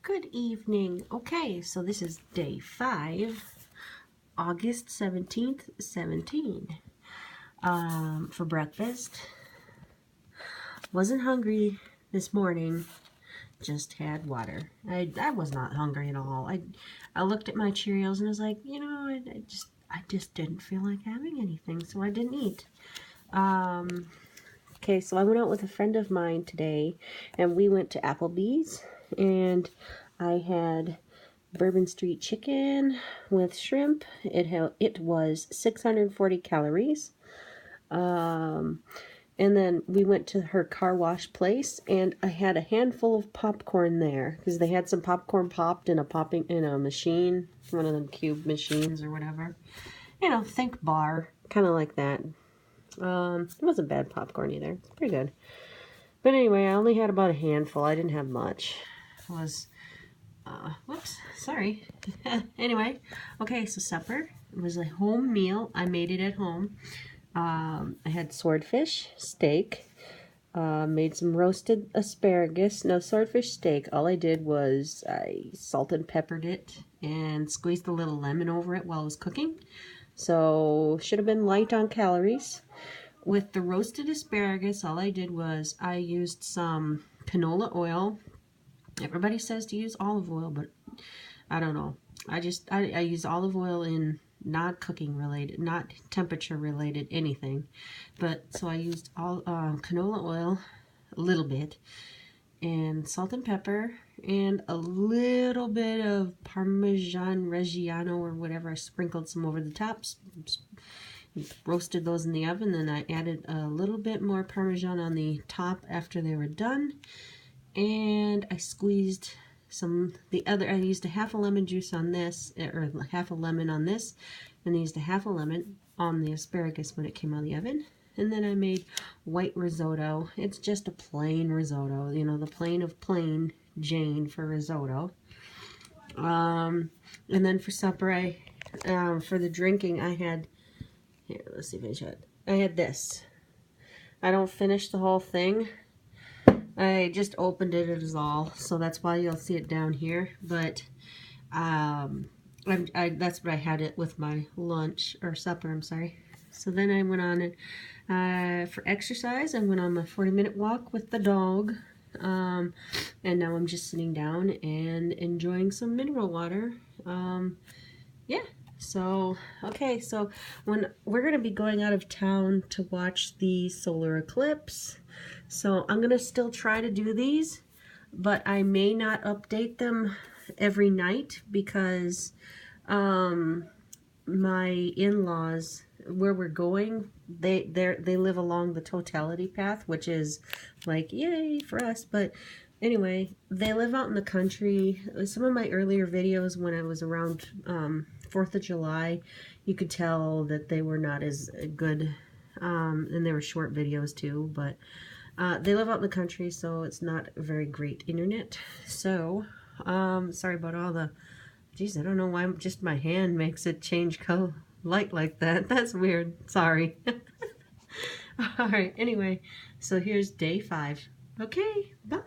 Good evening. Okay, so this is day 5, August 17th, 17. For breakfast. Wasn't hungry this morning, just had water. I was not hungry at all. I looked at my Cheerios and was like, you know, I just didn't feel like having anything, so I didn't eat. Okay, so I went out with a friend of mine today, and we went to Applebee's, and I had Bourbon Street chicken with shrimp. It was 640 calories. And then we went to her car wash place, and I had a handful of popcorn there because they had some popcorn popped in a machine, one of them cube machines or whatever. You know, think bar, kind of like that. It wasn't bad popcorn either. It's pretty good. But anyway, I only had about a handful. I didn't have much. It was whoops, sorry. Anyway, okay, so supper. It was a home meal. I made it at home. I had swordfish steak, made some roasted asparagus. No, swordfish steak. All I did was I salt and peppered it and squeezed a little lemon over it while it was cooking. So, should have been light on calories. With the roasted asparagus, all I did was I used some canola oil. Everybody says to use olive oil, but I don't know. I use olive oil in not cooking related, not temperature related anything. But so I used all canola oil, a little bit, and salt and pepper, and a little bit of Parmesan Reggiano or whatever. I sprinkled some over the tops. Roasted those in the oven. Then I added a little bit more Parmesan on the top after they were done. And I squeezed I used a half a lemon juice on this, or half a lemon on this, and I used a half a lemon on the asparagus when it came out of the oven. And then I made white risotto. It's just a plain risotto, you know, the plain of plain Jane for risotto. And then for supper, for the drinking, I had, here, let's see if I show it. I had this. I don't finish the whole thing. I just opened it as all, so that's why you'll see it down here. But that's what I had it with my lunch or supper. I'm sorry. So then I went on it for exercise. I went on my 40-minute walk with the dog, and now I'm just sitting down and enjoying some mineral water. Yeah. So, okay, so when we're going to be going out of town to watch the solar eclipse, so I'm going to still try to do these, but I may not update them every night because my in-laws, where we're going, they live along the totality path, which is like, yay for us, but anyway, they live out in the country. Some of my earlier videos when I was around 4th of July, you could tell that they were not as good, and they were short videos too, but they live out in the country, so it's not a very great internet. So, sorry about all the, geez, I don't know why just my hand makes it change color light like that. That's weird. Sorry. Alright, anyway, so here's day 5. Okay, bye.